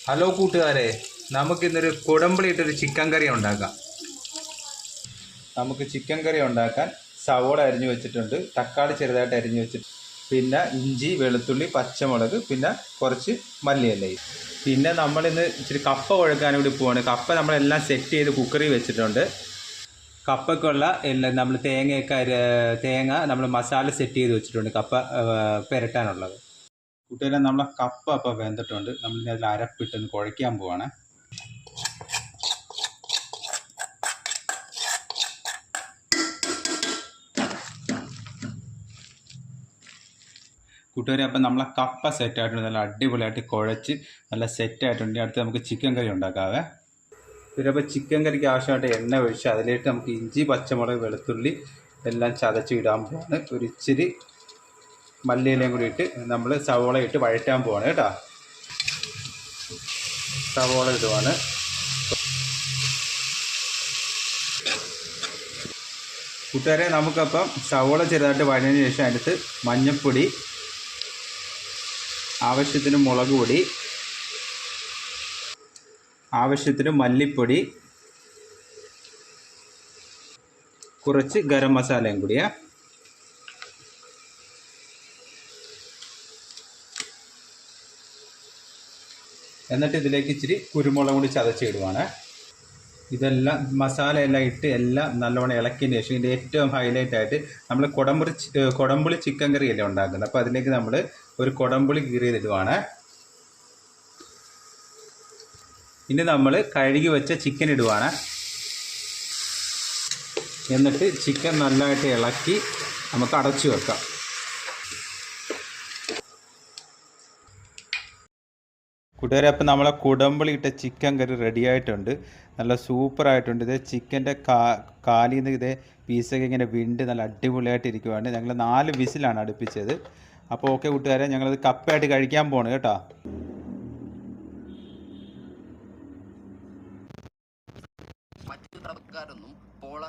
Hello കൂട്ടുകാരെ, നമുക്കിന്നൊരു കുടംപുളി ഇട്ടൊരു ചിക്കൻ കറി ഉണ്ടാക്കാം. നമുക്ക് ചിക്കൻ കറി ഉണ്ടാക്കാൻ സവോള അരിഞ്ഞു വെച്ചിട്ടുണ്ട്, തക്കാളി ചെറുതായിട്ട് അരിഞ്ഞു വെച്ചിട്ടുണ്ട്, പിന്നെ ഇഞ്ചി, വെളുത്തുള്ളി, പച്ചമുളക്, പിന്നെ കുറച്ച് മല്ലിയിലയും. പിന്നെ നമ്മളിന്ന് ഇച്ചിരി കപ്പ കുഴക്കാൻ കൂടി പോവാണ്. കപ്പ നമ്മളെല്ലാം സെറ്റ് ചെയ്ത് കുക്കറിൽ വെച്ചിട്ടുണ്ട്. കപ്പയ്ക്കുള്ള എല്ലാം നമ്മൾ തേങ്ങ നമ്മൾ മസാല സെറ്റ് ചെയ്ത് വെച്ചിട്ടുണ്ട് കപ്പ പുരട്ടാനുള്ളത്. കൂട്ടുകാരെ, നമ്മളെ കപ്പ അപ്പം വെന്തിട്ടുണ്ട്. നമ്മളിനി അതിൽ അരപ്പിട്ടൊന്ന് കുഴയ്ക്കാൻ പോവാണ്. കൂട്ടുകാരെ, അപ്പം നമ്മളെ കപ്പ സെറ്റായിട്ടുണ്ട്. നല്ല അടിപൊളിയായിട്ട് കുഴച്ച് നല്ല സെറ്റായിട്ടുണ്ട്. അടുത്ത് നമുക്ക് ചിക്കൻ കറി ഉണ്ടാക്കാവേ. പിന്നെ അപ്പോൾ ചിക്കൻ കറിക്ക് ആവശ്യമായിട്ട് എണ്ണ ഒഴിച്ച് അതിലേക്ക് നമുക്ക് ഇഞ്ചി, പച്ചമുളക്, വെളുത്തുള്ളി എല്ലാം ചതച്ച് ഇടാൻ പോവാണ്. ഒരു ഇച്ചിരി മല്ലിയിലയും കൂടി ഇട്ട് നമ്മൾ സവോള ഇട്ട് വഴറ്റാൻ പോവാണ് കേട്ടോ. സവോള ഇടുവാണ്. കൂട്ടുകാരെ, നമുക്കപ്പം സവോള ചെറുതായിട്ട് വഴഞ്ഞതിന് ശേഷം അതിനകത്ത് മഞ്ഞൾപ്പൊടി, ആവശ്യത്തിന് മുളക് പൊടി, ആവശ്യത്തിന് മല്ലിപ്പൊടി, കുറച്ച് ഗരം മസാലയും കൂടിയാ. എന്നിട്ട് ഇതിലേക്ക് ഇച്ചിരി കുരുമുളക് കൂടി ചതച്ചിടുവാണ്. ഇതെല്ലാം മസാലയെല്ലാം ഇട്ട് എല്ലാം നല്ലവണ്ണം ഇളക്കിയതിന് ശേഷം ഇതിൻ്റെ ഏറ്റവും ഹൈലൈറ്റ് ആയിട്ട് നമ്മൾ കുടംപുളി ചിക്കൻ കറിയല്ലേ ഉണ്ടാക്കുന്നത്. അപ്പോൾ അതിലേക്ക് നമ്മൾ ഒരു കുടംപുളി കീറിയതിടുവാണ്. ഇനി നമ്മൾ കഴുകി വെച്ച ചിക്കൻ ഇടുവാണ്. എന്നിട്ട് ചിക്കൻ നല്ലതായിട്ട് ഇളക്കി നമുക്ക് അടച്ചു വെക്കാം. കൂട്ടുകാരെ, അപ്പം നമ്മളെ കുടംപുളി ഇട്ട ചിക്കൻ കറി റെഡി ആയിട്ടുണ്ട്. നല്ല സൂപ്പറായിട്ടുണ്ട്. ഇത് ചിക്കൻ്റെ കാലിൽ നിന്ന് ഇതേ പീസൊക്കെ ഇങ്ങനെ വിണ്ട് നല്ല അടിപൊളിയായിട്ട് ഇരിക്കുവാണ്. ഞങ്ങൾ 4 വിസിലാണ് അടുപ്പിച്ചത്. അപ്പോൾ ഓക്കെ കൂട്ടുകാരെ, ഞങ്ങളത് കപ്പയായിട്ട് കഴിക്കാൻ പോവാണ് കേട്ടോ. മറ്റു തരക്കാരൊന്നും പോള